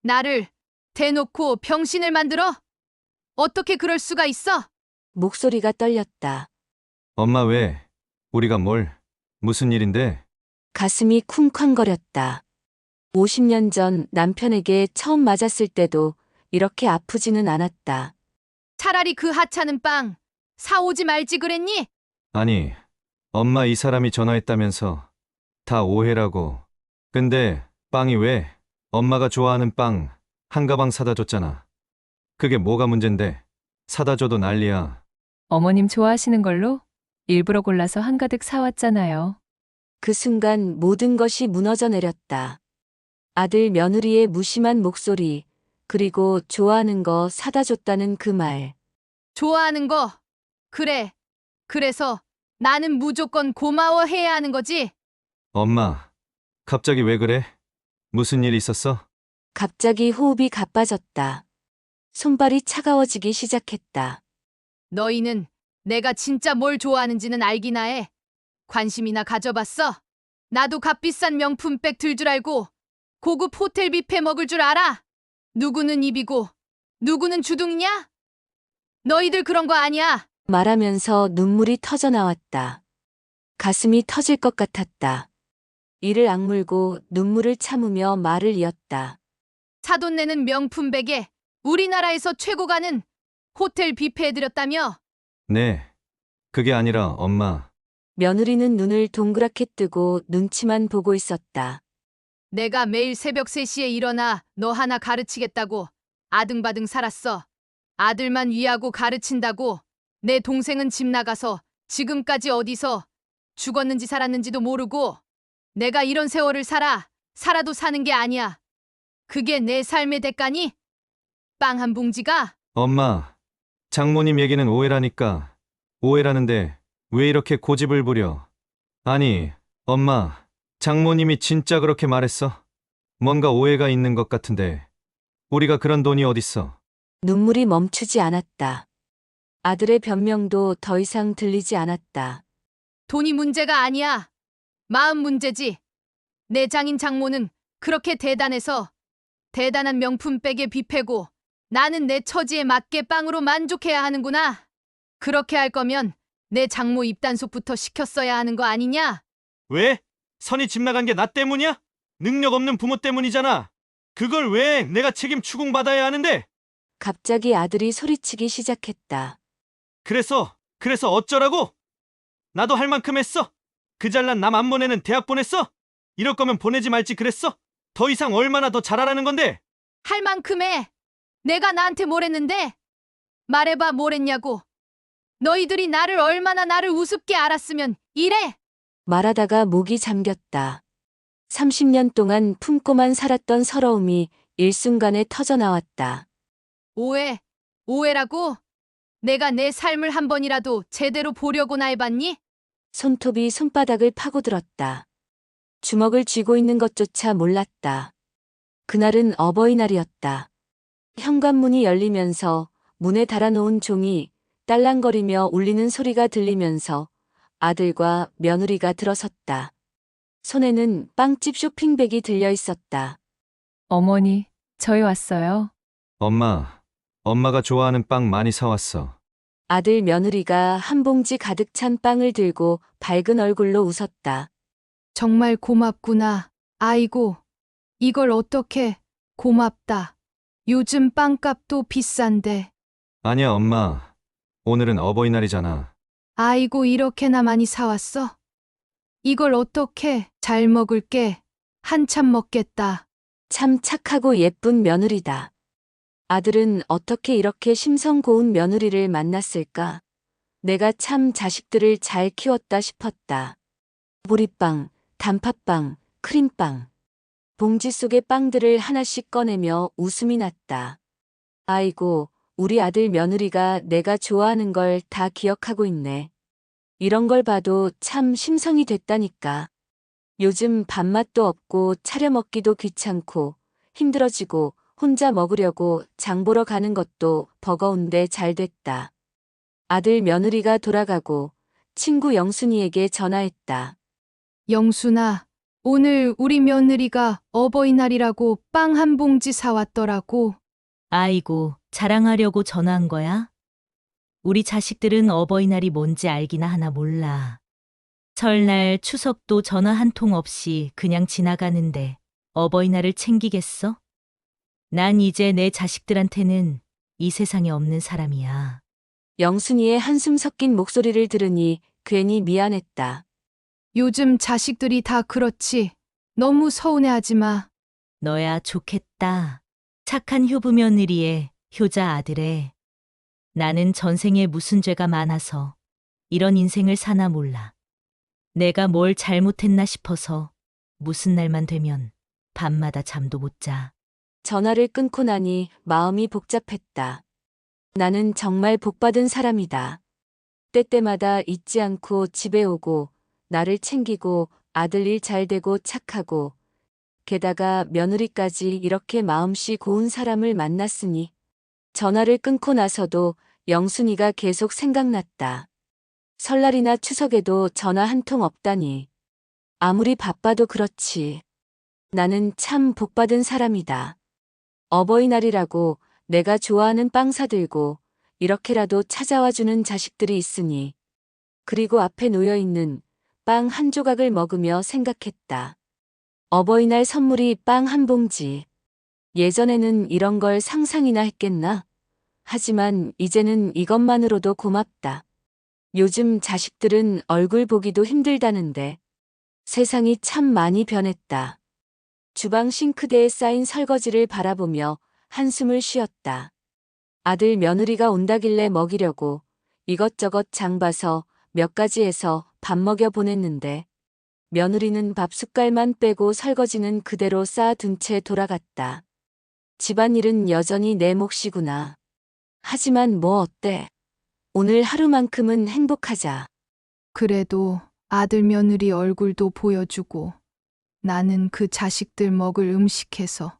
나를 대놓고 병신을 만들어? 어떻게 그럴 수가 있어? 목소리가 떨렸다. 엄마 왜? 우리가 뭘? 무슨 일인데? 가슴이 쿵쾅거렸다. 50년 전 남편에게 처음 맞았을 때도 이렇게 아프지는 않았다. 차라리 그 하찮은 빵 사오지 말지 그랬니? 아니, 엄마 이 사람이 전화했다면서 다 오해라고. 근데 빵이 왜? 엄마가 좋아하는 빵 한 가방 사다 줬잖아. 그게 뭐가 문젠데? 사다 줘도 난리야. 어머님 좋아하시는 걸로 일부러 골라서 한가득 사왔잖아요. 그 순간 모든 것이 무너져 내렸다. 아들 며느리의 무심한 목소리, 그리고 좋아하는 거 사다 줬다는 그 말. 좋아하는 거. 그래. 그래서 나는 무조건 고마워해야 하는 거지. 엄마, 갑자기 왜 그래? 무슨 일 있었어? 갑자기 호흡이 가빠졌다. 손발이 차가워지기 시작했다. 너희는 내가 진짜 뭘 좋아하는지는 알기나 해. 관심이나 가져봤어? 나도 값비싼 명품백 들 줄 알고 고급 호텔 뷔페 먹을 줄 알아? 누구는 입이고 누구는 주둥이냐? 너희들 그런 거 아니야. 말하면서 눈물이 터져 나왔다. 가슴이 터질 것 같았다. 이를 악물고 눈물을 참으며 말을 이었다. 사돈 내는 명품백에 우리나라에서 최고 가는 호텔 뷔페 해드렸다며? 네. 그게 아니라 엄마. 며느리는 눈을 동그랗게 뜨고 눈치만 보고 있었다. 내가 매일 새벽 3시에 일어나 너 하나 가르치겠다고 아등바등 살았어. 아들만 위하고 가르친다고 내 동생은 집 나가서 지금까지 어디서 죽었는지 살았는지도 모르고 내가 이런 세월을 살아도 사는 게 아니야. 그게 내 삶의 대가니? 빵 한 봉지가? 엄마, 장모님 얘기는 오해라니까. 오해라는데 왜 이렇게 고집을 부려? 아니, 엄마, 장모님이 진짜 그렇게 말했어? 뭔가 오해가 있는 것 같은데. 우리가 그런 돈이 어딨어? 눈물이 멈추지 않았다. 아들의 변명도 더 이상 들리지 않았다. 돈이 문제가 아니야. 마음 문제지. 내 장인 장모는 그렇게 대단해서 대단한 명품백에 뷔페고 나는 내 처지에 맞게 빵으로 만족해야 하는구나. 그렇게 할 거면 내 장모 입단속부터 시켰어야 하는 거 아니냐? 왜? 선이 집 나간 게 나 때문이야? 능력 없는 부모 때문이잖아. 그걸 왜 내가 책임 추궁받아야 하는데? 갑자기 아들이 소리치기 시작했다. 그래서 어쩌라고? 나도 할 만큼 했어. 그 잘난 남 안 보내는 대학 보냈어? 이럴 거면 보내지 말지 그랬어? 더 이상 얼마나 더 잘하라는 건데? 할 만큼 해. 내가 나한테 뭘 했는데? 말해봐 뭘 했냐고. 너희들이 나를 우습게 알았으면 이래. 말하다가 목이 잠겼다. 30년 동안 품고만 살았던 서러움이 일순간에 터져 나왔다. 오해라고? 내가 내 삶을 한 번이라도 제대로 보려고나 해봤니? 손톱이 손바닥을 파고들었다. 주먹을 쥐고 있는 것조차 몰랐다. 그날은 어버이날이었다. 현관문이 열리면서 문에 달아놓은 종이 딸랑거리며 울리는 소리가 들리면서 아들과 며느리가 들어섰다. 손에는 빵집 쇼핑백이 들려 있었다. 어머니, 저희 왔어요. 엄마가 좋아하는 빵 많이 사왔어. 아들 며느리가 한 봉지 가득 찬 빵을 들고 밝은 얼굴로 웃었다. 정말 고맙구나. 아이고, 이걸 어떻게 고맙다. 요즘 빵값도 비싼데. 아니야, 엄마. 오늘은 어버이날이잖아. 아이고, 이렇게나 많이 사왔어? 이걸 어떻게 잘 먹을게. 한참 먹겠다. 참 착하고 예쁜 며느리다. 아들은 어떻게 이렇게 심성 고운 며느리를 만났을까? 내가 참 자식들을 잘 키웠다 싶었다. 보리빵, 단팥빵, 크림빵. 봉지 속의 빵들을 하나씩 꺼내며 웃음이 났다. 아이고, 우리 아들 며느리가 내가 좋아하는 걸 다 기억하고 있네. 이런 걸 봐도 참 심성이 됐다니까. 요즘 밥맛도 없고 차려 먹기도 귀찮고 힘들어지고 혼자 먹으려고 장 보러 가는 것도 버거운데 잘 됐다. 아들 며느리가 돌아가고 친구 영순이에게 전화했다. 영순아, 오늘 우리 며느리가 어버이날이라고 빵 한 봉지 사왔더라고. 아이고, 자랑하려고 전화한 거야? 우리 자식들은 어버이날이 뭔지 알기나 하나 몰라. 설날, 추석도 전화 한 통 없이 그냥 지나가는데 어버이날을 챙기겠어? 난 이제 내 자식들한테는 이 세상에 없는 사람이야. 영순이의 한숨 섞인 목소리를 들으니 괜히 미안했다. 요즘 자식들이 다 그렇지. 너무 서운해하지 마. 너야 좋겠다. 착한 효부 며느리에 효자 아들에. 나는 전생에 무슨 죄가 많아서 이런 인생을 사나 몰라. 내가 뭘 잘못했나 싶어서 무슨 날만 되면 밤마다 잠도 못 자. 전화를 끊고 나니 마음이 복잡했다. 나는 정말 복받은 사람이다. 때때마다 잊지 않고 집에 오고 나를 챙기고 아들 일 잘 되고 착하고 게다가 며느리까지 이렇게 마음씨 고운 사람을 만났으니 전화를 끊고 나서도 영순이가 계속 생각났다. 설날이나 추석에도 전화 한 통 없다니. 아무리 바빠도 그렇지. 나는 참 복받은 사람이다. 어버이날이라고 내가 좋아하는 빵 사들고 이렇게라도 찾아와주는 자식들이 있으니. 그리고 앞에 놓여있는 빵 한 조각을 먹으며 생각했다. 어버이날 선물이 빵 한 봉지. 예전에는 이런 걸 상상이나 했겠나? 하지만 이제는 이것만으로도 고맙다. 요즘 자식들은 얼굴 보기도 힘들다는데 세상이 참 많이 변했다. 주방 싱크대에 쌓인 설거지를 바라보며 한숨을 쉬었다. 아들 며느리가 온다길래 먹이려고 이것저것 장 봐서 몇 가지 해서 밥 먹여 보냈는데 며느리는 밥 숟갈만 빼고 설거지는 그대로 쌓아둔 채 돌아갔다. 집안일은 여전히 내 몫이구나. 하지만 뭐 어때? 오늘 하루만큼은 행복하자. 그래도 아들 며느리 얼굴도 보여주고 나는 그 자식들 먹을 음식해서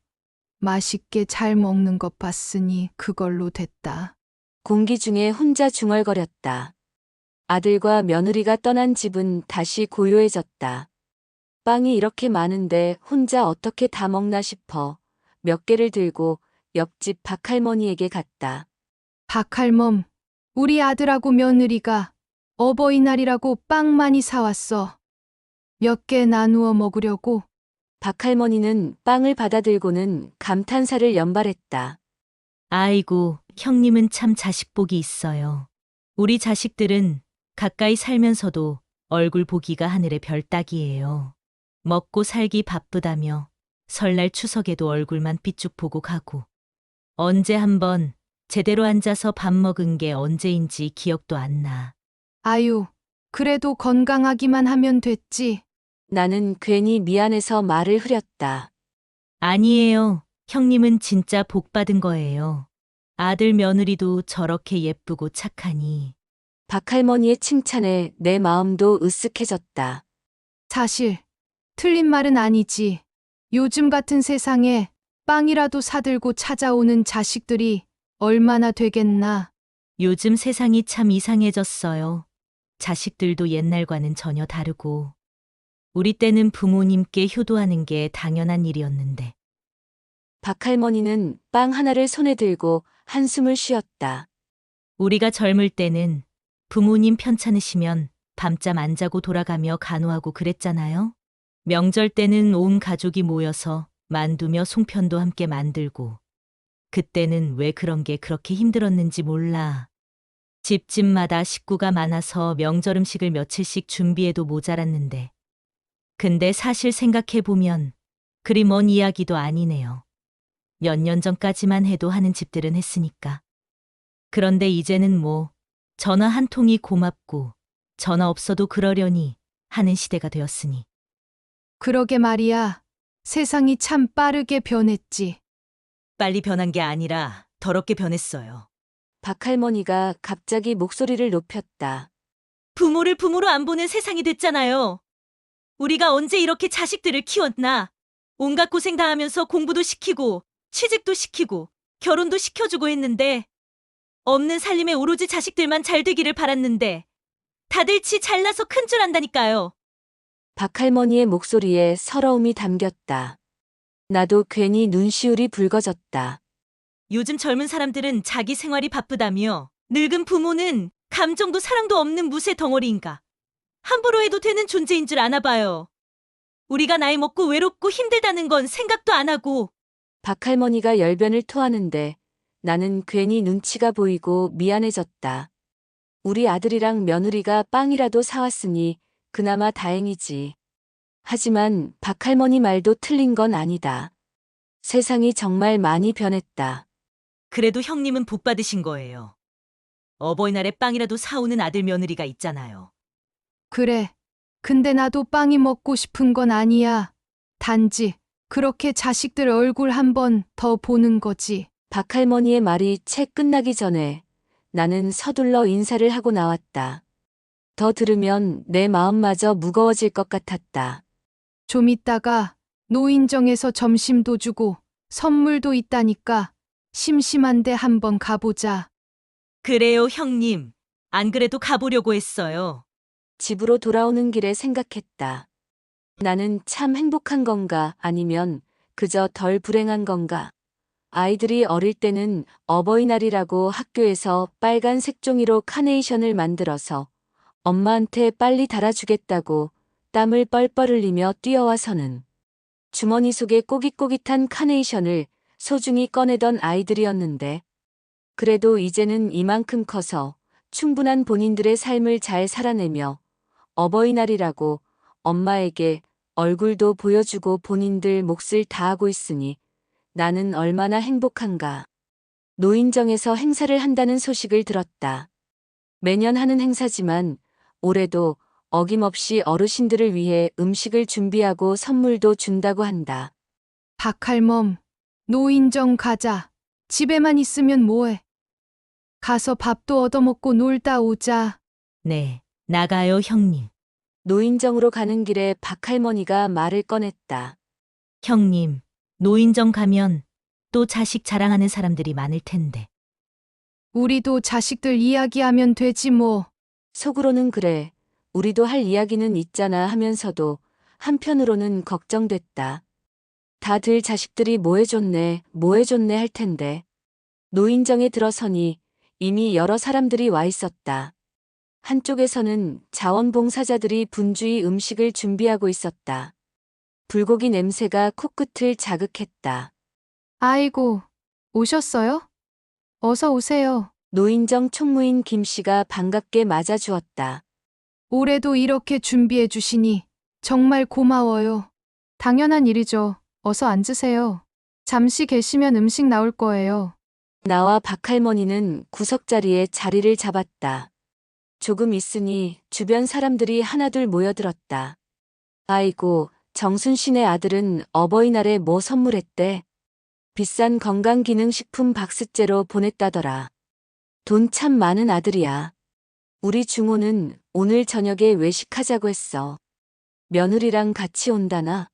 맛있게 잘 먹는 것 봤으니 그걸로 됐다. 공기 중에 혼자 중얼거렸다. 아들과 며느리가 떠난 집은 다시 고요해졌다. 빵이 이렇게 많은데 혼자 어떻게 다 먹나 싶어 몇 개를 들고 옆집 박할머니에게 갔다. 박할멈, 우리 아들하고 며느리가 어버이날이라고 빵 많이 사왔어. 몇 개 나누어 먹으려고. 박할머니는 빵을 받아들고는 감탄사를 연발했다. 아이고, 형님은 참 자식복이 있어요. 우리 자식들은 가까이 살면서도 얼굴 보기가 하늘의 별 따기예요. 먹고 살기 바쁘다며 설날 추석에도 얼굴만 삐쭉 보고 가고 언제 한번 제대로 앉아서 밥 먹은 게 언제인지 기억도 안 나. 아유, 그래도 건강하기만 하면 됐지. 나는 괜히 미안해서 말을 흐렸다. 아니에요. 형님은 진짜 복 받은 거예요. 아들 며느리도 저렇게 예쁘고 착하니. 박할머니의 칭찬에 내 마음도 으쓱해졌다. 사실, 틀린 말은 아니지. 요즘 같은 세상에 빵이라도 사들고 찾아오는 자식들이 얼마나 되겠나. 요즘 세상이 참 이상해졌어요. 자식들도 옛날과는 전혀 다르고. 우리 때는 부모님께 효도하는 게 당연한 일이었는데. 박할머니는 빵 하나를 손에 들고 한숨을 쉬었다. 우리가 젊을 때는 부모님 편찮으시면 밤잠 안 자고 돌아가며 간호하고 그랬잖아요. 명절 때는 온 가족이 모여서 만두며 송편도 함께 만들고. 그때는 왜 그런 게 그렇게 힘들었는지 몰라. 집집마다 식구가 많아서 명절 음식을 며칠씩 준비해도 모자랐는데. 근데 사실 생각해보면 그리 먼 이야기도 아니네요. 몇 년 전까지만 해도 하는 집들은 했으니까. 그런데 이제는 뭐 전화 한 통이 고맙고 전화 없어도 그러려니 하는 시대가 되었으니. 그러게 말이야. 세상이 참 빠르게 변했지. 빨리 변한 게 아니라 더럽게 변했어요. 박할머니가 갑자기 목소리를 높였다. 부모를 부모로 안 보는 세상이 됐잖아요. 우리가 언제 이렇게 자식들을 키웠나? 온갖 고생 다 하면서 공부도 시키고 취직도 시키고 결혼도 시켜주고 했는데 없는 살림에 오로지 자식들만 잘 되기를 바랐는데 다들 지 잘나서 큰 줄 안다니까요. 박할머니의 목소리에 서러움이 담겼다. 나도 괜히 눈시울이 붉어졌다. 요즘 젊은 사람들은 자기 생활이 바쁘다며 늙은 부모는 감정도 사랑도 없는 무쇠 덩어리인가. 함부로 해도 되는 존재인 줄 아나 봐요. 우리가 나이 먹고 외롭고 힘들다는 건 생각도 안 하고. 박할머니가 열변을 토하는데 나는 괜히 눈치가 보이고 미안해졌다. 우리 아들이랑 며느리가 빵이라도 사왔으니 그나마 다행이지. 하지만 박할머니 말도 틀린 건 아니다. 세상이 정말 많이 변했다. 그래도 형님은 복 받으신 거예요. 어버이날에 빵이라도 사오는 아들 며느리가 있잖아요. 그래. 근데 나도 빵이 먹고 싶은 건 아니야. 단지 그렇게 자식들 얼굴 한 번 더 보는 거지. 박할머니의 말이 채 끝나기 전에 나는 서둘러 인사를 하고 나왔다. 더 들으면 내 마음마저 무거워질 것 같았다. 좀 이따가 노인정에서 점심도 주고 선물도 있다니까 심심한데 한번 가보자. 그래요, 형님. 안 그래도 가보려고 했어요. 집으로 돌아오는 길에 생각했다. 나는 참 행복한 건가 아니면 그저 덜 불행한 건가? 아이들이 어릴 때는 어버이날이라고 학교에서 빨간색 종이로 카네이션을 만들어서 엄마한테 빨리 달아주겠다고 땀을 뻘뻘 흘리며 뛰어와서는 주머니 속에 꼬깃꼬깃한 카네이션을 소중히 꺼내던 아이들이었는데 그래도 이제는 이만큼 커서 충분한 본인들의 삶을 잘 살아내며 어버이날이라고 엄마에게 얼굴도 보여주고 본인들 몫을 다하고 있으니 나는 얼마나 행복한가. 노인정에서 행사를 한다는 소식을 들었다. 매년 하는 행사지만 올해도 어김없이 어르신들을 위해 음식을 준비하고 선물도 준다고 한다. 박할멈, 노인정 가자. 집에만 있으면 뭐해? 가서 밥도 얻어먹고 놀다 오자. 네, 나가요, 형님. 노인정으로 가는 길에 박할머니가 말을 꺼냈다. 형님, 노인정 가면 또 자식 자랑하는 사람들이 많을 텐데. 우리도 자식들 이야기하면 되지 뭐. 속으로는 그래. 우리도 할 이야기는 있잖아 하면서도 한편으로는 걱정됐다. 다들 자식들이 뭐 해줬네 할 텐데. 노인정에 들어서니 이미 여러 사람들이 와 있었다. 한쪽에서는 자원봉사자들이 분주히 음식을 준비하고 있었다. 불고기 냄새가 코끝을 자극했다. 아이고, 오셨어요? 어서 오세요. 노인정 총무인 김 씨가 반갑게 맞아주었다. 올해도 이렇게 준비해 주시니 정말 고마워요. 당연한 일이죠. 어서 앉으세요. 잠시 계시면 음식 나올 거예요. 나와 박할머니는 구석자리에 자리를 잡았다. 조금 있으니 주변 사람들이 하나둘 모여들었다. 아이고, 정순 씨네 아들은 어버이날에 뭐 선물했대? 비싼 건강기능식품 박스째로 보냈다더라. 돈 참 많은 아들이야. 우리 중호는 오늘 저녁에 외식하자고 했어. 며느리랑 같이 온다나?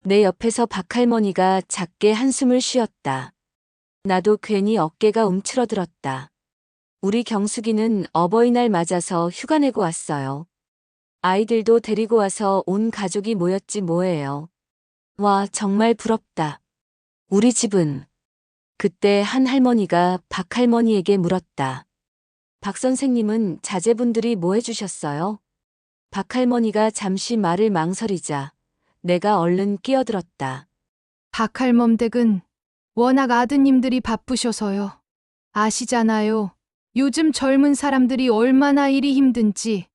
내 옆에서 박할머니가 작게 한숨을 쉬었다. 나도 괜히 어깨가 움츠러들었다. 우리 경숙이는 어버이날 맞아서 휴가 내고 왔어요. 아이들도 데리고 와서 온 가족이 모였지 뭐예요. 와, 정말 부럽다. 우리 집은? 그때 한 할머니가 박 할머니에게 물었다. 박 선생님은 자제분들이 뭐 해주셨어요? 박 할머니가 잠시 말을 망설이자 내가 얼른 끼어들었다. 박할멈 댁은 워낙 아드님들이 바쁘셔서요. 아시잖아요. 요즘 젊은 사람들이 얼마나 일이 힘든지.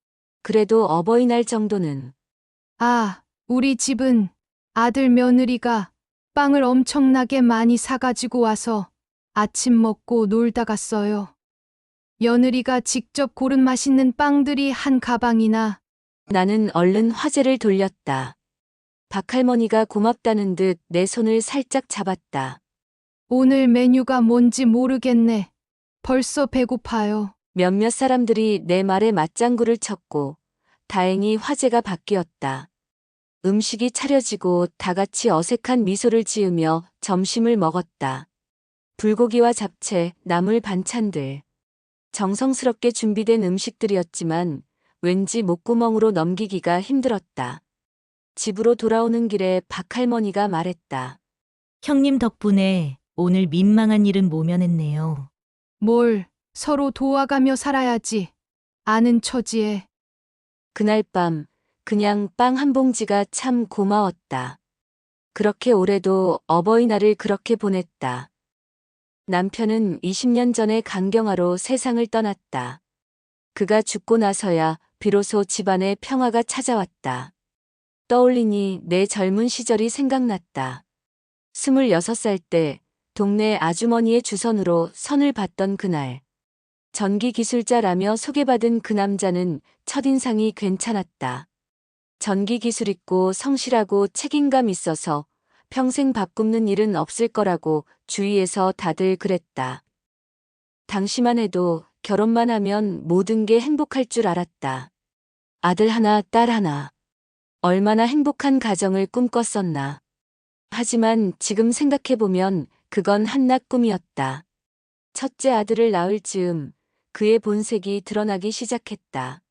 그래도 어버이날 정도는. 아, 우리 집은 아들 며느리가 빵을 엄청나게 많이 사가지고 와서 아침 먹고 놀다 갔어요. 며느리가 직접 고른 맛있는 빵들이 한 가방이나. 나는 얼른 화제를 돌렸다. 박 할머니가 고맙다는 듯 내 손을 살짝 잡았다. 오늘 메뉴가 뭔지 모르겠네. 벌써 배고파요. 몇몇 사람들이 내 말에 맞장구를 쳤고 다행히 화제가 바뀌었다. 음식이 차려지고 다 같이 어색한 미소를 지으며 점심을 먹었다. 불고기와 잡채, 나물 반찬들. 정성스럽게 준비된 음식들이었지만 왠지 목구멍으로 넘기기가 힘들었다. 집으로 돌아오는 길에 박할머니가 말했다. 형님 덕분에 오늘 민망한 일은 모면했네요. 뭘 서로 도와가며 살아야지. 아는 처지에. 그날 밤 그냥 빵 한 봉지가 참 고마웠다. 그렇게 올해도 어버이날을 그렇게 보냈다. 남편은 20년 전에 강경화로 세상을 떠났다. 그가 죽고 나서야 비로소 집안에 평화가 찾아왔다. 떠올리니 내 젊은 시절이 생각났다. 26살 때 동네 아주머니의 주선으로 선을 봤던 그날. 전기 기술자라며 소개받은 그 남자는 첫인상이 괜찮았다. 전기 기술 있고 성실하고 책임감 있어서 평생 밥 굽는 일은 없을 거라고 주위에서 다들 그랬다. 당시만 해도 결혼만 하면 모든 게 행복할 줄 알았다. 아들 하나, 딸 하나. 얼마나 행복한 가정을 꿈꿨었나. 하지만 지금 생각해보면 그건 한낱 꿈이었다. 첫째 아들을 낳을 즈음 그의 본색이 드러나기 시작했다.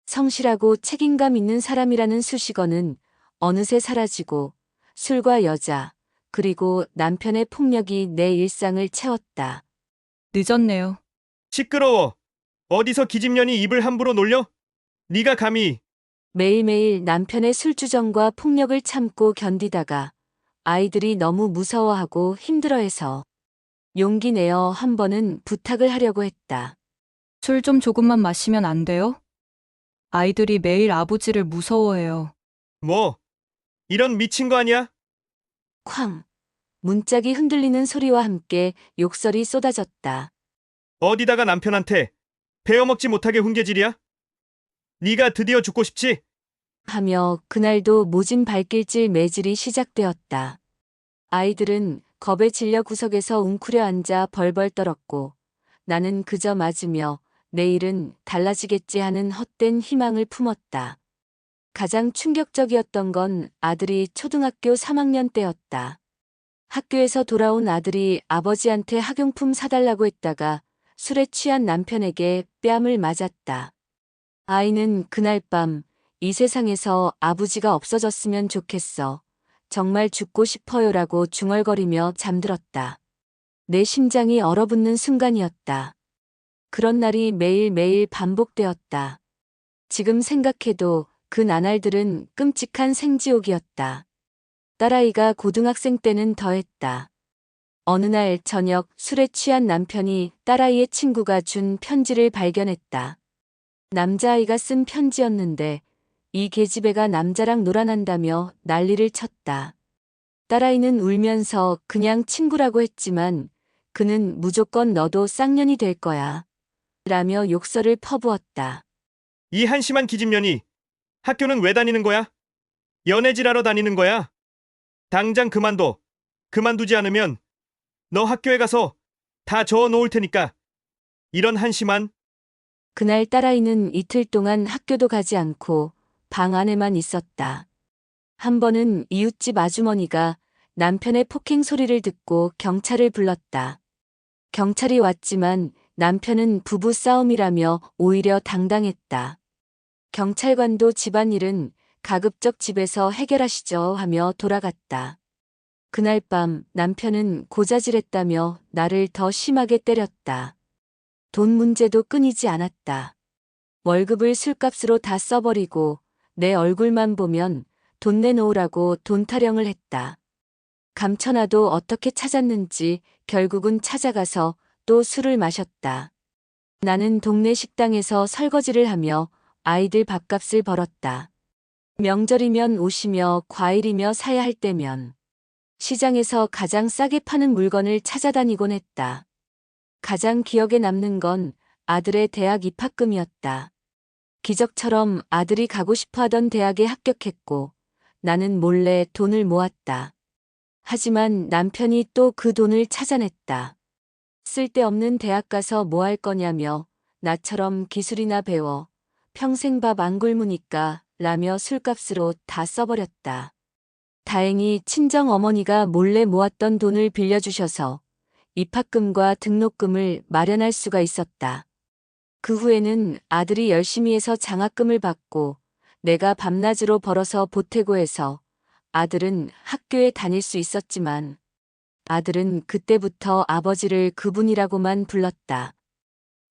성실하고 책임감 있는 사람이라는 수식어는 어느새 사라지고 술과 여자, 그리고 남편의 폭력이 내 일상을 채웠다. 늦었네요. 시끄러워. 어디서 기집년이 입을 함부로 놀려? 네가 감히. 매일매일 남편의 술주정과 폭력을 참고 견디다가 아이들이 너무 무서워하고 힘들어해서 용기 내어 한 번은 부탁을 하려고 했다. 술 좀 조금만 마시면 안 돼요? 아이들이 매일 아버지를 무서워해요. 뭐 이런 미친 거 아니야? 쾅! 문짝이 흔들리는 소리와 함께 욕설이 쏟아졌다. 어디다가 남편한테 베어먹지 못하게 훈계질이야? 네가 드디어 죽고 싶지? 하며 그날도 모진 발길질 매질이 시작되었다. 아이들은 겁에 질려 구석에서 웅크려 앉아 벌벌 떨었고 나는 그저 맞으며 내일은 달라지겠지 하는 헛된 희망을 품었다. 가장 충격적이었던 건 아들이 초등학교 3학년 때였다. 학교에서 돌아온 아들이 아버지한테 학용품 사달라고 했다가 술에 취한 남편에게 뺨을 맞았다. 아이는 그날 밤 이 세상에서 아버지가 없어졌으면 좋겠어. 정말 죽고 싶어요라고 중얼거리며 잠들었다. 내 심장이 얼어붙는 순간이었다. 그런 날이 매일매일 반복되었다. 지금 생각해도 그 나날들은 끔찍한 생지옥이었다. 딸아이가 고등학생 때는 더했다. 어느 날 저녁 술에 취한 남편이 딸아이의 친구가 준 편지를 발견했다. 남자아이가 쓴 편지였는데 이 계집애가 남자랑 놀아난다며 난리를 쳤다. 딸아이는 울면서 그냥 친구라고 했지만 그는 무조건 너도 쌍년이 될 거야. 라며 욕설을 퍼부었다. 이 한심한 기집년이 학교는 왜 다니는 거야? 연애질하러 다니는 거야? 당장 그만둬. 그만두지 않으면 너 학교에 가서 다 저어 놓을 테니까. 이런 한심한. 그날 딸아이는 이틀 동안 학교도 가지 않고 방 안에만 있었다. 한 번은 이웃집 아주머니가 남편의 폭행 소리를 듣고 경찰을 불렀다. 경찰이 왔지만 남편은 부부 싸움이라며 오히려 당당했다. 경찰관도 집안일은 가급적 집에서 해결하시죠 하며 돌아갔다. 그날 밤 남편은 고자질했다며 나를 더 심하게 때렸다. 돈 문제도 끊이지 않았다. 월급을 술값으로 다 써버리고 내 얼굴만 보면 돈 내놓으라고 돈 타령을 했다. 감춰놔도 어떻게 찾았는지 결국은 찾아가서 또 술을 마셨다. 나는 동네 식당에서 설거지를 하며 아이들 밥값을 벌었다. 명절이면 옷이며 과일이며 사야 할 때면 시장에서 가장 싸게 파는 물건을 찾아다니곤 했다. 가장 기억에 남는 건 아들의 대학 입학금이었다. 기적처럼 아들이 가고 싶어 하던 대학에 합격했고 나는 몰래 돈을 모았다. 하지만 남편이 또 그 돈을 찾아냈다. 쓸데없는 대학 가서 뭐 할 거냐며 나처럼 기술이나 배워 평생 밥 안 굶으니까 라며 술값으로 다 써버렸다. 다행히 친정 어머니가 몰래 모았던 돈을 빌려주셔서 입학금과 등록금을 마련할 수가 있었다. 그 후에는 아들이 열심히 해서 장학금을 받고 내가 밤낮으로 벌어서 보태고 해서 아들은 학교에 다닐 수 있었지만 아들은 그때부터 아버지를 그분이라고만 불렀다.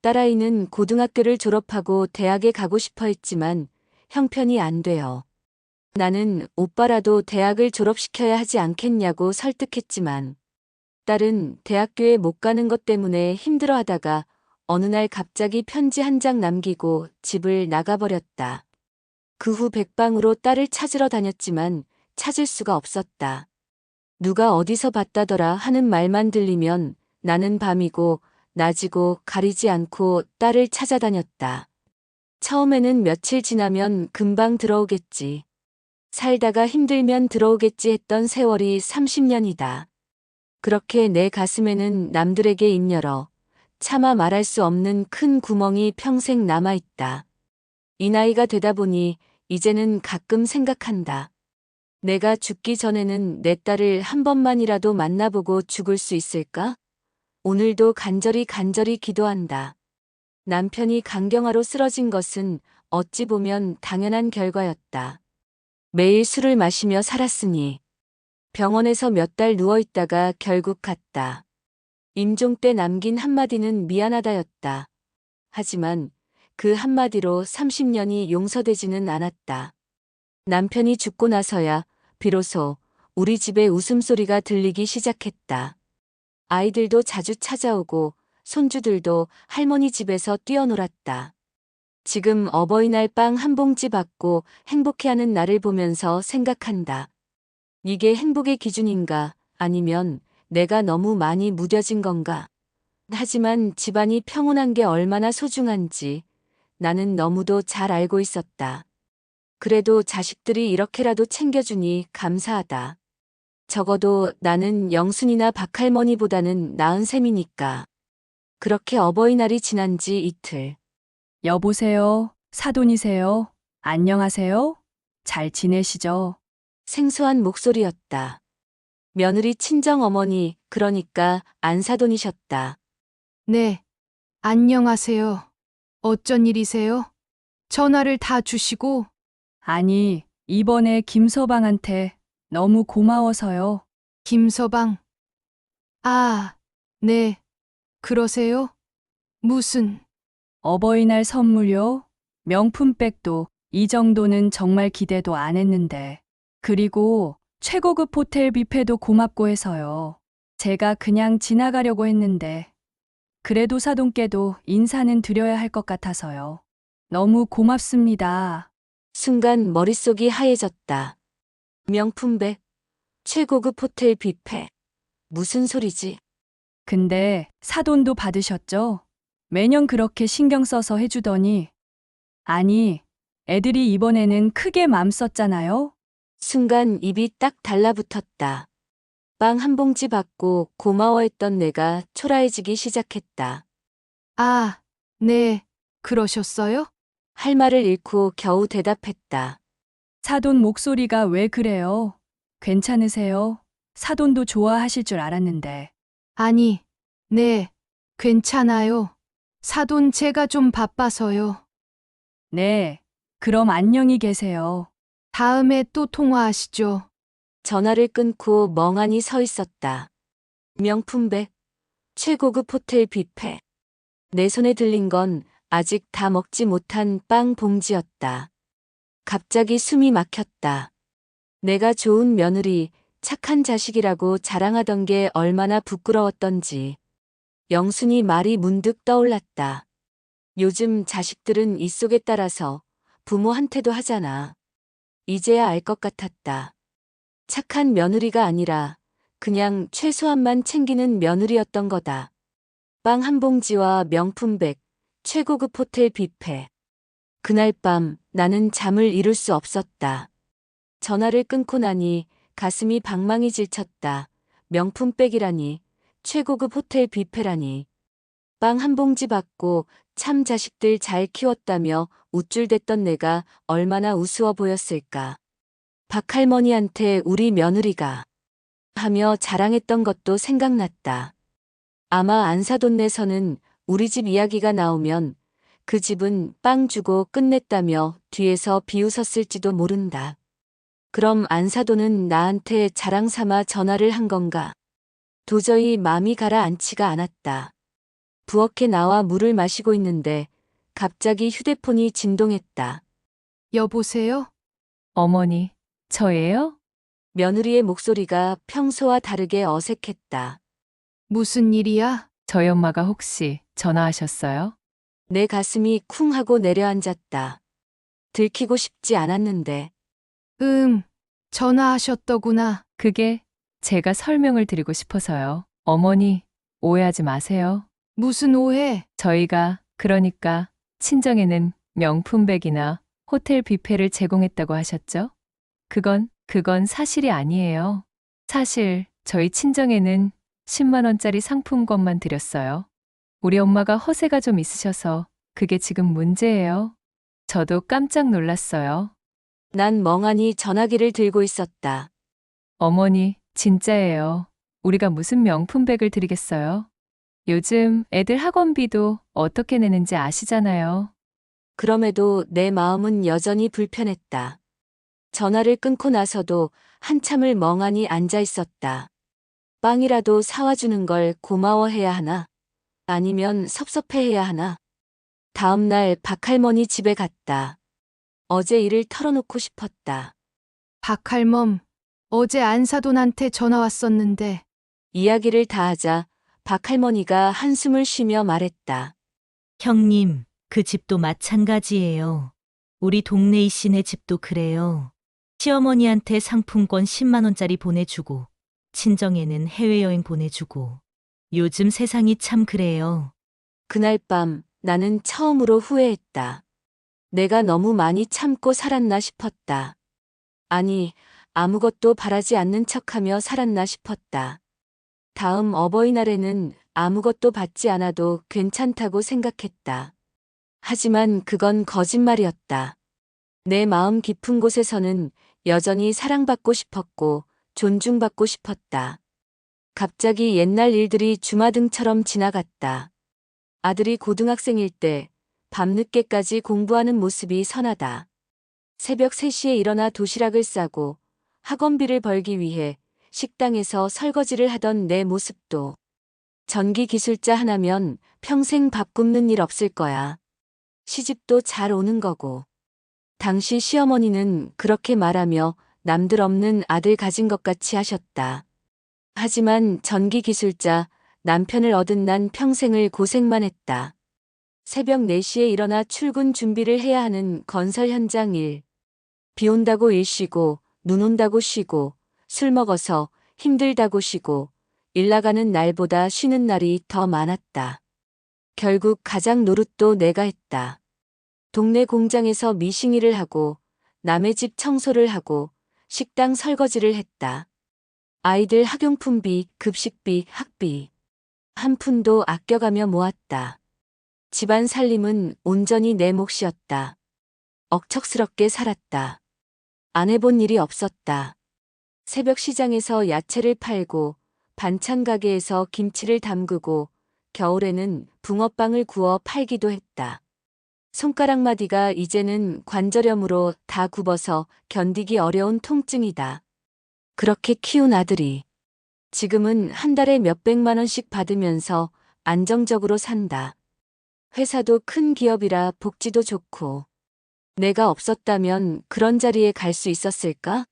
딸아이는 고등학교를 졸업하고 대학에 가고 싶어 했지만 형편이 안 돼요. 나는 오빠라도 대학을 졸업시켜야 하지 않겠냐고 설득했지만 딸은 대학교에 못 가는 것 때문에 힘들어하다가 어느 날 갑자기 편지 한 장 남기고 집을 나가버렸다. 그 후 백방으로 딸을 찾으러 다녔지만 찾을 수가 없었다. 누가 어디서 봤다더라 하는 말만 들리면 나는 밤이고 낮이고 가리지 않고 딸을 찾아다녔다. 처음에는 며칠 지나면 금방 들어오겠지. 살다가 힘들면 들어오겠지 했던 세월이 30년이다. 그렇게 내 가슴에는 남들에게 입 열어 차마 말할 수 없는 큰 구멍이 평생 남아있다. 이 나이가 되다 보니 이제는 가끔 생각한다. 내가 죽기 전에는 내 딸을 한 번만이라도 만나보고 죽을 수 있을까? 오늘도 간절히 기도한다. 남편이 간경화로 쓰러진 것은 어찌 보면 당연한 결과였다. 매일 술을 마시며 살았으니 병원에서 몇 달 누워있다가 결국 갔다. 임종 때 남긴 한마디는 미안하다였다. 하지만 그 한마디로 30년이 용서되지는 않았다. 남편이 죽고 나서야 비로소 우리 집에 웃음소리가 들리기 시작했다. 아이들도 자주 찾아오고 손주들도 할머니 집에서 뛰어놀았다. 지금 어버이날 빵 한 봉지 받고 행복해하는 나를 보면서 생각한다. 이게 행복의 기준인가 아니면 내가 너무 많이 무뎌진 건가? 하지만 집안이 평온한 게 얼마나 소중한지 나는 너무도 잘 알고 있었다. 그래도 자식들이 이렇게라도 챙겨주니 감사하다. 적어도 나는 영순이나 박할머니보다는 나은 셈이니까. 그렇게 어버이날이 지난 지 이틀. 여보세요? 사돈이세요? 안녕하세요? 잘 지내시죠? 생소한 목소리였다. 며느리 친정어머니, 그러니까 안사돈이셨다. 네. 안녕하세요. 어쩐 일이세요? 전화를 다 주시고. 아니, 이번에 김서방한테 너무 고마워서요. 김서방. 아, 네. 그러세요? 무슨, 어버이날 선물요? 명품백도 이 정도는 정말 기대도 안 했는데. 그리고 최고급 호텔 뷔페도 고맙고 해서요. 제가 그냥 지나가려고 했는데. 그래도 사돈께도 인사는 드려야 할 것 같아서요. 너무 고맙습니다. 순간 머릿속이 하얘졌다. 명품백, 최고급 호텔 뷔페. 무슨 소리지? 근데 사돈도 받으셨죠? 매년 그렇게 신경 써서 해주더니. 아니, 애들이 이번에는 크게 맘 썼잖아요? 순간 입이 딱 달라붙었다. 빵 한 봉지 받고 고마워했던 내가 초라해지기 시작했다. 아, 네. 그러셨어요? 할 말을 잃고 겨우 대답했다. 사돈 목소리가 왜 그래요? 괜찮으세요? 사돈도 좋아하실 줄 알았는데. 아니, 네. 괜찮아요. 사돈 제가 좀 바빠서요. 네, 그럼 안녕히 계세요. 다음에 또 통화하시죠. 전화를 끊고 멍하니 서 있었다. 명품백, 최고급 호텔 뷔페. 내 손에 들린 건 아직 다 먹지 못한 빵 봉지였다. 갑자기 숨이 막혔다. 내가 좋은 며느리, 착한 자식이라고 자랑하던 게 얼마나 부끄러웠던지. 영순이 말이 문득 떠올랐다. 요즘 자식들은 입속에 따라서 부모한테도 하잖아. 이제야 알 것 같았다. 착한 며느리가 아니라 그냥 최소한만 챙기는 며느리였던 거다. 빵 한 봉지와 명품백, 최고급 호텔 뷔페. 그날 밤 나는 잠을 이룰 수 없었다. 전화를 끊고 나니 가슴이 방망이 질쳤다. 명품백이라니, 최고급 호텔 뷔페라니. 빵 한 봉지 받고 참 자식들 잘 키웠다며 우쭐댔던 내가 얼마나 우스워 보였을까. 박할머니한테 우리 며느리가 하며 자랑했던 것도 생각났다. 아마 안사돈네서는 우리 집 이야기가 나오면 그 집은 빵 주고 끝냈다며 뒤에서 비웃었을지도 모른다. 그럼 안사도는 나한테 자랑 삼아 전화를 한 건가? 도저히 마음이 가라앉지가 않았다. 부엌에 나와 물을 마시고 있는데 갑자기 휴대폰이 진동했다. 여보세요? 어머니, 저예요? 며느리의 목소리가 평소와 다르게 어색했다. 무슨 일이야? 저희 엄마가 혹시 전화하셨어요? 내 가슴이 쿵 하고 내려앉았다. 들키고 싶지 않았는데 전화하셨더구나. 그게 제가 설명을 드리고 싶어서요. 어머니, 오해하지 마세요. 무슨 오해? 저희가 그러니까 친정에는 명품백이나 호텔 뷔페를 제공했다고 하셨죠? 그건 사실이 아니에요. 사실 저희 친정에는 10만 원짜리 상품권만 드렸어요. 우리 엄마가 허세가 좀 있으셔서 그게 지금 문제예요. 저도 깜짝 놀랐어요. 난 멍하니 전화기를 들고 있었다. 어머니, 진짜예요. 우리가 무슨 명품백을 드리겠어요? 요즘 애들 학원비도 어떻게 내는지 아시잖아요. 그럼에도 내 마음은 여전히 불편했다. 전화를 끊고 나서도 한참을 멍하니 앉아 있었다. 빵이라도 사와주는 걸 고마워해야 하나? 아니면 섭섭해해야 하나? 다음 날 박할머니 집에 갔다. 어제 일을 털어놓고 싶었다. 박할멈, 어제 안사돈한테 전화 왔었는데 이야기를 다 하자 박할머니가 한숨을 쉬며 말했다. 형님, 그 집도 마찬가지예요. 우리 동네 이씨네 집도 그래요. 시어머니한테 상품권 10만 원짜리 보내주고, 친정에는 해외여행 보내주고. 요즘 세상이 참 그래요. 그날 밤 나는 처음으로 후회했다. 내가 너무 많이 참고 살았나 싶었다. 아니, 아무것도 바라지 않는 척하며 살았나 싶었다. 다음 어버이날에는 아무것도 받지 않아도 괜찮다고 생각했다. 하지만 그건 거짓말이었다. 내 마음 깊은 곳에서는 여전히 사랑받고 싶었고 존중받고 싶었다. 갑자기 옛날 일들이 주마등처럼 지나갔다. 아들이 고등학생일 때 밤늦게까지 공부하는 모습이 선하다. 새벽 3시에 일어나 도시락을 싸고 학원비를 벌기 위해 식당에서 설거지를 하던 내 모습도. 전기 기술자 하나면 평생 밥 굽는 일 없을 거야. 시집도 잘 오는 거고. 당시 시어머니는 그렇게 말하며 남들 없는 아들 가진 것 같이 하셨다. 하지만 전기 기술자 남편을 얻은 난 평생을 고생만 했다. 새벽 4시에 일어나 출근 준비를 해야 하는 건설 현장 일. 비 온다고 일 쉬고 눈 온다고 쉬고 술 먹어서 힘들다고 쉬고 일 나가는 날보다 쉬는 날이 더 많았다. 결국 가장 노릇도 내가 했다. 동네 공장에서 미싱일을 하고 남의 집 청소를 하고 식당 설거지를 했다. 아이들 학용품비, 급식비, 학비. 한 푼도 아껴가며 모았다. 집안 살림은 온전히 내 몫이었다. 억척스럽게 살았다. 안 해본 일이 없었다. 새벽 시장에서 야채를 팔고 반찬 가게에서 김치를 담그고 겨울에는 붕어빵을 구워 팔기도 했다. 손가락 마디가 이제는 관절염으로 다 굽어서 견디기 어려운 통증이다. 그렇게 키운 아들이 지금은 한 달에 몇백만 원씩 받으면서 안정적으로 산다. 회사도 큰 기업이라 복지도 좋고. 내가 없었다면 그런 자리에 갈 수 있었을까?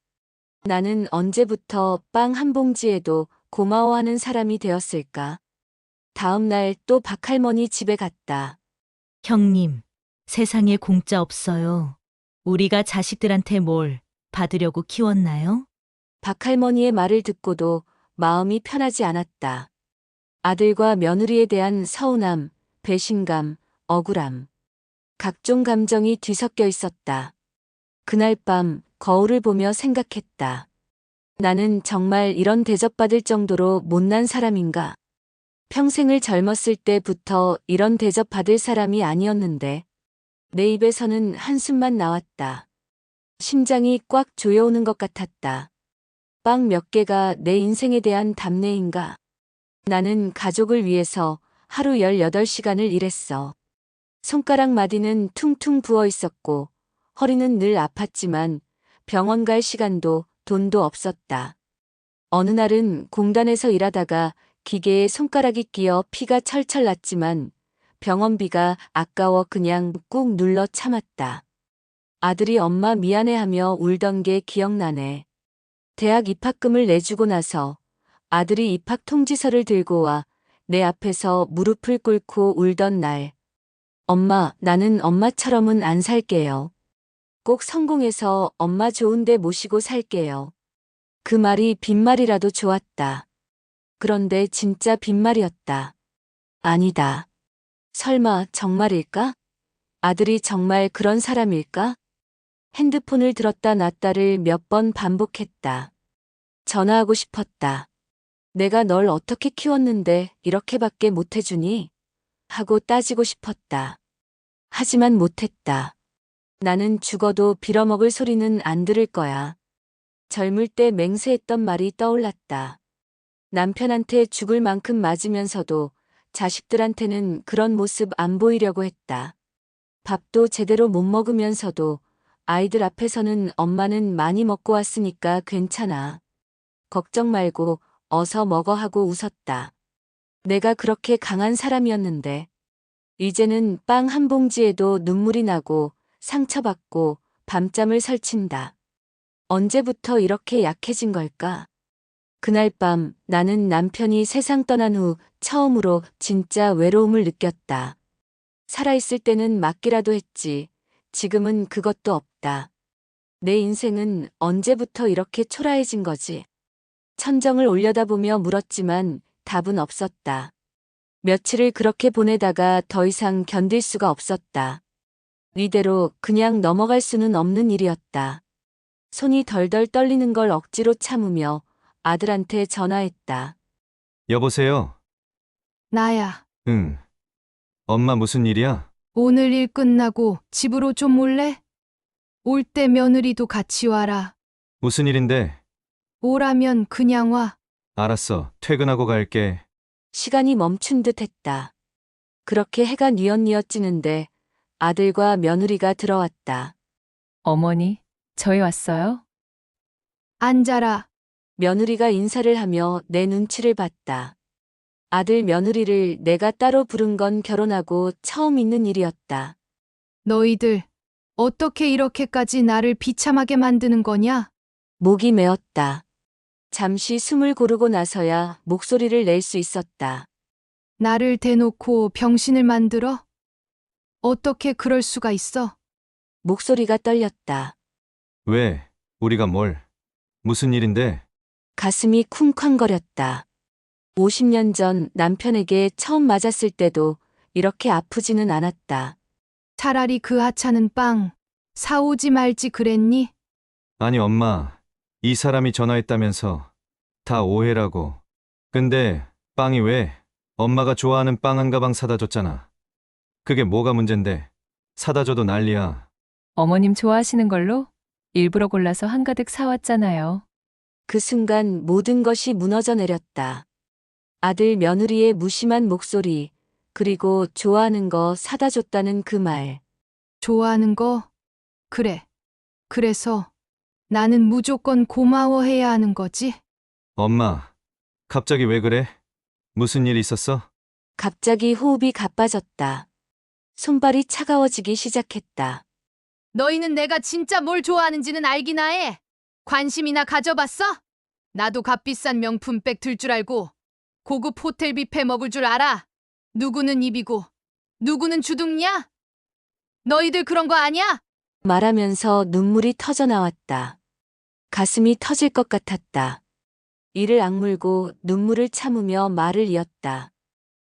나는 언제부터 빵 한 봉지에도 고마워하는 사람이 되었을까? 다음 날 또 박할머니 집에 갔다. 형님, 세상에 공짜 없어요. 우리가 자식들한테 뭘 받으려고 키웠나요? 박할머니의 말을 듣고도 마음이 편하지 않았다. 아들과 며느리에 대한 서운함, 배신감, 억울함. 각종 감정이 뒤섞여 있었다. 그날 밤 거울을 보며 생각했다. 나는 정말 이런 대접받을 정도로 못난 사람인가? 평생을 젊었을 때부터 이런 대접받을 사람이 아니었는데 내 입에서는 한숨만 나왔다. 심장이 꽉 조여오는 것 같았다. 빵 몇 개가 내 인생에 대한 답례인가? 나는 가족을 위해서 하루 18시간을 일했어. 손가락 마디는 퉁퉁 부어 있었고 허리는 늘 아팠지만 병원 갈 시간도 돈도 없었다. 어느 날은 공단에서 일하다가 기계에 손가락이 끼어 피가 철철 났지만 병원비가 아까워 그냥 꾹 눌러 참았다. 아들이 엄마 미안해하며 울던 게 기억나네. 대학 입학금을 내주고 나서 아들이 입학 통지서를 들고 와 내 앞에서 무릎을 꿇고 울던 날. 엄마, 나는 엄마처럼은 안 살게요. 꼭 성공해서 엄마 좋은데 모시고 살게요. 그 말이 빈말이라도 좋았다. 그런데 진짜 빈말이었다. 아니다. 설마 정말일까? 아들이 정말 그런 사람일까? 핸드폰을 들었다 놨다를 몇 번 반복했다. 전화하고 싶었다. 내가 널 어떻게 키웠는데 이렇게밖에 못해주니? 하고 따지고 싶었다. 하지만 못했다. 나는 죽어도 빌어먹을 소리는 안 들을 거야. 젊을 때 맹세했던 말이 떠올랐다. 남편한테 죽을 만큼 맞으면서도 자식들한테는 그런 모습 안 보이려고 했다. 밥도 제대로 못 먹으면서도 아이들 앞에서는 엄마는 많이 먹고 왔으니까 괜찮아. 걱정 말고 어서 먹어 하고 웃었다. 내가 그렇게 강한 사람이었는데 이제는 빵 한 봉지에도 눈물이 나고 상처받고 밤잠을 설친다. 언제부터 이렇게 약해진 걸까? 그날 밤 나는 남편이 세상 떠난 후 처음으로 진짜 외로움을 느꼈다. 살아있을 때는 맞기라도 했지. 지금은 그것도 없다. 내 인생은 언제부터 이렇게 초라해진 거지? 천정을 올려다보며 물었지만 답은 없었다. 며칠을 그렇게 보내다가 더 이상 견딜 수가 없었다. 이대로 그냥 넘어갈 수는 없는 일이었다. 손이 덜덜 떨리는 걸 억지로 참으며 아들한테 전화했다. 여보세요? 나야. 응. 엄마 무슨 일이야? 오늘 일 끝나고 집으로 좀 올래? 올 때 며느리도 같이 와라. 무슨 일인데? 오라면 그냥 와. 알았어. 퇴근하고 갈게. 시간이 멈춘 듯 했다. 그렇게 해가 뉘엿뉘엿 지는데 아들과 며느리가 들어왔다. 어머니, 저희 왔어요? 앉아라. 며느리가 인사를 하며 내 눈치를 봤다. 아들 며느리를 내가 따로 부른 건 결혼하고 처음 있는 일이었다. 너희들 어떻게 이렇게까지 나를 비참하게 만드는 거냐? 목이 메었다. 잠시 숨을 고르고 나서야 목소리를 낼 수 있었다. 나를 대놓고 병신을 만들어? 어떻게 그럴 수가 있어? 목소리가 떨렸다. 왜? 우리가 뭘? 무슨 일인데? 가슴이 쿵쾅거렸다. 50년 전 남편에게 처음 맞았을 때도 이렇게 아프지는 않았다. 차라리 그 하찮은 빵 사오지 말지 그랬니? 아니, 엄마. 이 사람이 전화했다면서. 다 오해라고. 근데 빵이 왜? 엄마가 좋아하는 빵 한 가방 사다 줬잖아. 그게 뭐가 문젠데? 사다 줘도 난리야. 어머님 좋아하시는 걸로 일부러 골라서 한가득 사왔잖아요. 그 순간 모든 것이 무너져 내렸다. 아들 며느리의 무심한 목소리, 그리고 좋아하는 거 사다 줬다는 그 말. 좋아하는 거? 그래. 그래서 나는 무조건 고마워해야 하는 거지? 엄마, 갑자기 왜 그래? 무슨 일 있었어? 갑자기 호흡이 가빠졌다. 손발이 차가워지기 시작했다. 너희는 내가 진짜 뭘 좋아하는지는 알기나 해. 관심이나 가져봤어? 나도 값비싼 명품백 들 줄 알고 고급 호텔 뷔페 먹을 줄 알아. 누구는 입이고 누구는 주둥이야? 너희들 그런 거 아니야? 말하면서 눈물이 터져 나왔다. 가슴이 터질 것 같았다. 이를 악물고 눈물을 참으며 말을 이었다.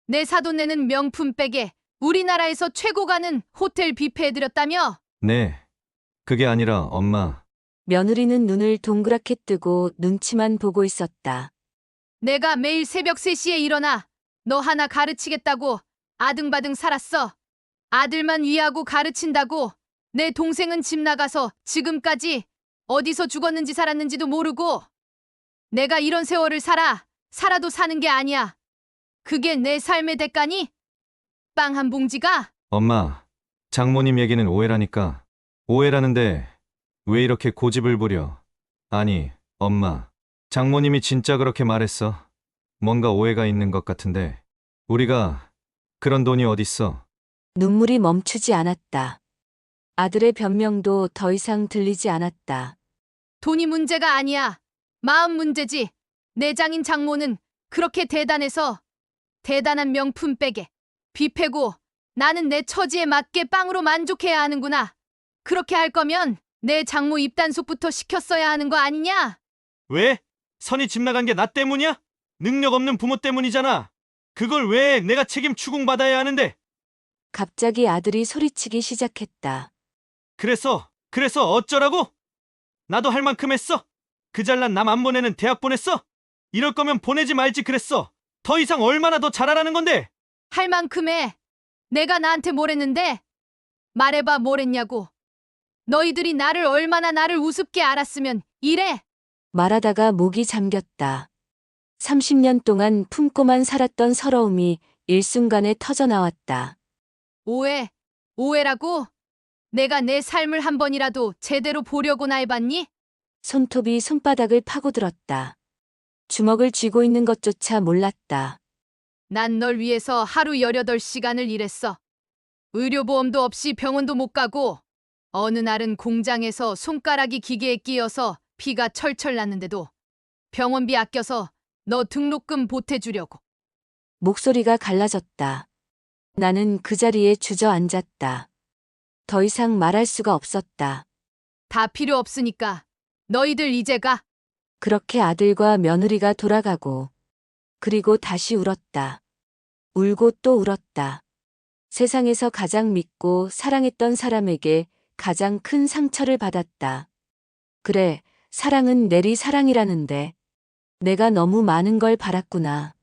내 사돈네는 명품백에 우리나라에서 최고 가는 호텔 뷔페 해드렸다며? 네. 그게 아니라 엄마. 며느리는 눈을 동그랗게 뜨고 눈치만 보고 있었다. 내가 매일 새벽 3시에 일어나 너 하나 가르치겠다고 아등바등 살았어. 아들만 위하고 가르친다고 내 동생은 집 나가서 지금까지 어디서 죽었는지 살았는지도 모르고 내가 이런 세월을 살아도 사는 게 아니야. 그게 내 삶의 대가니? 빵 한 봉지가? 엄마, 장모님 얘기는 오해라니까. 오해라는데 왜 이렇게 고집을 부려? 아니, 엄마. 장모님이 진짜 그렇게 말했어. 뭔가 오해가 있는 것 같은데. 우리가 그런 돈이 어딨어? 눈물이 멈추지 않았다. 아들의 변명도 더 이상 들리지 않았다. 돈이 문제가 아니야. 마음 문제지. 내 장인 장모는 그렇게 대단해서 대단한 명품백에 뷔페고 나는 내 처지에 맞게 빵으로 만족해야 하는구나. 그렇게 할 거면 내 장모 입단속부터 시켰어야 하는 거 아니냐? 왜? 선이 집 나간 게 나 때문이야? 능력 없는 부모 때문이잖아. 그걸 왜 내가 책임 추궁받아야 하는데? 갑자기 아들이 소리치기 시작했다. 그래서 어쩌라고? 나도 할 만큼 했어. 그 잘난 남 안 보내는 대학 보냈어. 이럴 거면 보내지 말지 그랬어. 더 이상 얼마나 더 잘하라는 건데? 할 만큼 해. 내가 나한테 뭘 했는데? 말해봐 뭘 했냐고. 너희들이 나를 우습게 알았으면 이래. 말하다가 목이 잠겼다. 30년 동안 품고만 살았던 서러움이 일순간에 터져나왔다. 오해라고? 내가 내 삶을 한 번이라도 제대로 보려고나 해봤니? 손톱이 손바닥을 파고들었다. 주먹을 쥐고 있는 것조차 몰랐다. 난 널 위해서 하루 18시간을 일했어. 의료보험도 없이 병원도 못 가고 어느 날은 공장에서 손가락이 기계에 끼어서 피가 철철 났는데도 병원비 아껴서 너 등록금 보태주려고. 목소리가 갈라졌다. 나는 그 자리에 주저앉았다. 더 이상 말할 수가 없었다. 다 필요 없으니까 너희들 이제 가. 그렇게 아들과 며느리가 돌아가고, 그리고 다시 울었다. 울고 또 울었다. 세상에서 가장 믿고 사랑했던 사람에게 가장 큰 상처를 받았다. 그래, 사랑은 내리 사랑이라는데. 내가 너무 많은 걸 바랐구나.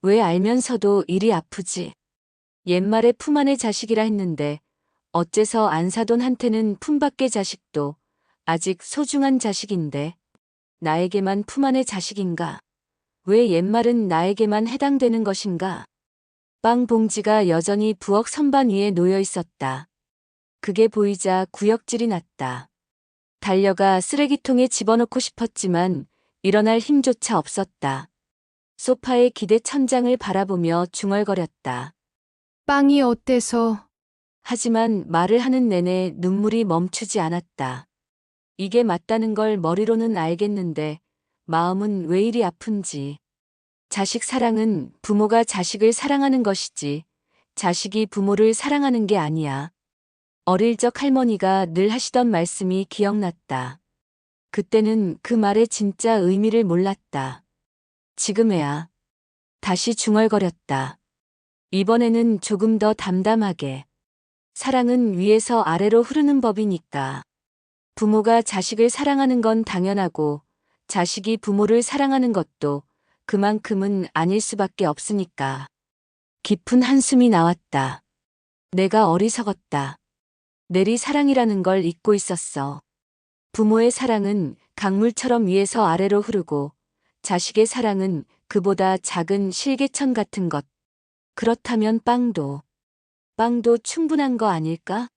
왜 알면서도 일이 아프지? 옛말에 품 안의 자식이라 했는데 어째서 안 사돈 한테는 품밖의 자식도 아직 소중한 자식인데 나에게만 품 안의 자식인가? 왜 옛말은 나에게만 해당되는 것인가? 빵 봉지가 여전히 부엌 선반 위에 놓여 있었다. 그게 보이자 구역질이 났다. 달려가 쓰레기통에 집어넣고 싶었지만 일어날 힘조차 없었다. 소파의 기대 천장을 바라보며 중얼거렸다. 빵이 어때서? 하지만 말을 하는 내내 눈물이 멈추지 않았다. 이게 맞다는 걸 머리로는 알겠는데 마음은 왜 이리 아픈지. 자식 사랑은 부모가 자식을 사랑하는 것이지 자식이 부모를 사랑하는 게 아니야. 어릴 적 할머니가 늘 하시던 말씀이 기억났다. 그때는 그 말의 진짜 의미를 몰랐다. 지금에야. 다시 중얼거렸다. 이번에는 조금 더 담담하게. 사랑은 위에서 아래로 흐르는 법이니까. 부모가 자식을 사랑하는 건 당연하고 자식이 부모를 사랑하는 것도 그만큼은 아닐 수밖에 없으니까. 깊은 한숨이 나왔다. 내가 어리석었다. 내리 사랑이라는 걸 잊고 있었어. 부모의 사랑은 강물처럼 위에서 아래로 흐르고 자식의 사랑은 그보다 작은 실개천 같은 것. 그렇다면 빵도 충분한 거 아닐까?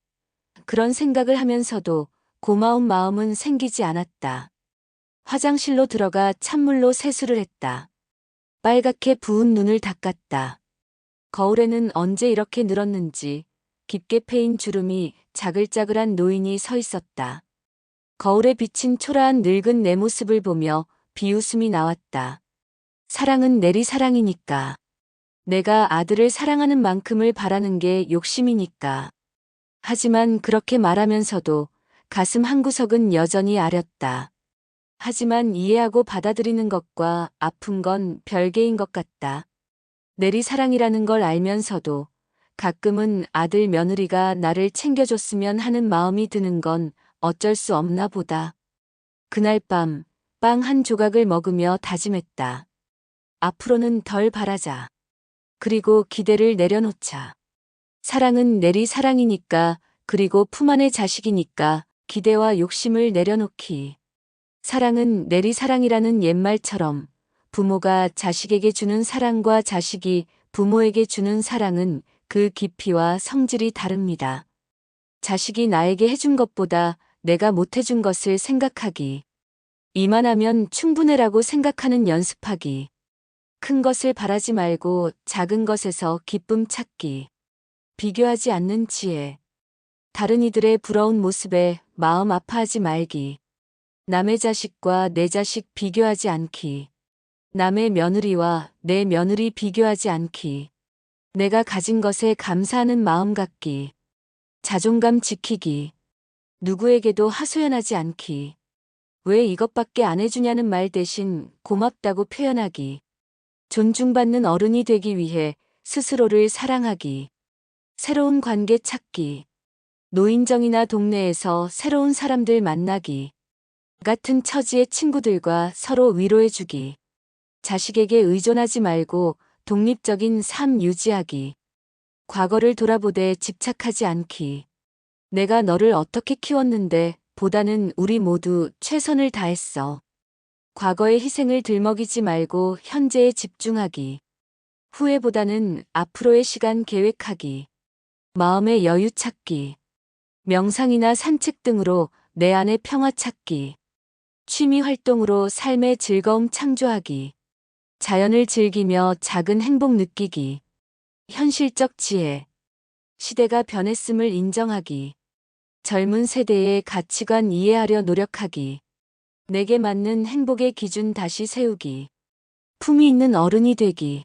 그런 생각을 하면서도 고마운 마음은 생기지 않았다. 화장실로 들어가 찬물로 세수를 했다. 빨갛게 부은 눈을 닦았다. 거울에는 언제 이렇게 늘었는지 깊게 패인 주름이 자글자글한 노인이 서 있었다. 거울에 비친 초라한 늙은 내 모습을 보며 비웃음이 나왔다. 사랑은 내리 사랑이니까. 내가 아들을 사랑하는 만큼을 바라는 게 욕심이니까. 하지만 그렇게 말하면서도 가슴 한구석은 여전히 아렸다. 하지만 이해하고 받아들이는 것과 아픈 건 별개인 것 같다. 내리 사랑이라는 걸 알면서도 가끔은 아들 며느리가 나를 챙겨줬으면 하는 마음이 드는 건 어쩔 수 없나 보다. 그날 밤 빵 한 조각을 먹으며 다짐했다. 앞으로는 덜 바라자. 그리고 기대를 내려놓자. 사랑은 내리 사랑이니까, 그리고 품 안의 자식이니까 기대와 욕심을 내려놓기. 사랑은 내리 사랑이라는 옛말처럼 부모가 자식에게 주는 사랑과 자식이 부모에게 주는 사랑은 그 깊이와 성질이 다릅니다. 자식이 나에게 해준 것보다 내가 못해준 것을 생각하기. 이만하면 충분해라고 생각하는 연습하기. 큰 것을 바라지 말고 작은 것에서 기쁨 찾기. 비교하지 않는 지혜. 다른 이들의 부러운 모습에 마음 아파하지 말기. 남의 자식과 내 자식 비교하지 않기. 남의 며느리와 내 며느리 비교하지 않기. 내가 가진 것에 감사하는 마음 갖기. 자존감 지키기. 누구에게도 하소연하지 않기. 왜 이것밖에 안 해주냐는 말 대신 고맙다고 표현하기. 존중받는 어른이 되기 위해 스스로를 사랑하기. 새로운 관계 찾기. 노인정이나 동네에서 새로운 사람들 만나기. 같은 처지의 친구들과 서로 위로해주기. 자식에게 의존하지 말고 독립적인 삶 유지하기. 과거를 돌아보되 집착하지 않기. 내가 너를 어떻게 키웠는데 보다는 우리 모두 최선을 다했어. 과거의 희생을 들먹이지 말고 현재에 집중하기. 후회보다는 앞으로의 시간 계획하기. 마음의 여유 찾기. 명상이나 산책 등으로 내 안의 평화 찾기. 취미 활동으로 삶의 즐거움 창조하기. 자연을 즐기며 작은 행복 느끼기. 현실적 지혜. 시대가 변했음을 인정하기. 젊은 세대의 가치관 이해하려 노력하기. 내게 맞는 행복의 기준 다시 세우기. 품위 있는 어른이 되기.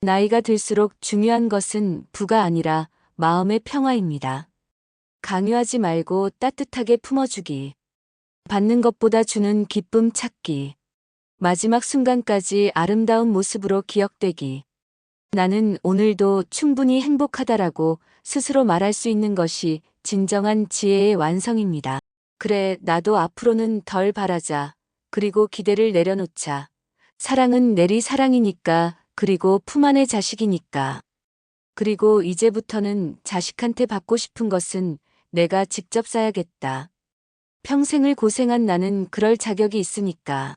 나이가 들수록 중요한 것은 부가 아니라 마음의 평화입니다. 강요하지 말고 따뜻하게 품어주기. 받는 것보다 주는 기쁨 찾기. 마지막 순간까지 아름다운 모습으로 기억되기. 나는 오늘도 충분히 행복하다라고 스스로 말할 수 있는 것이 진정한 지혜의 완성입니다. 그래, 나도 앞으로는 덜 바라자. 그리고 기대를 내려놓자. 사랑은 내리 사랑이니까, 그리고 품 안의 자식이니까. 그리고 이제부터는 자식한테 받고 싶은 것은 내가 직접 쌓아야겠다. 평생을 고생한 나는 그럴 자격이 있으니까.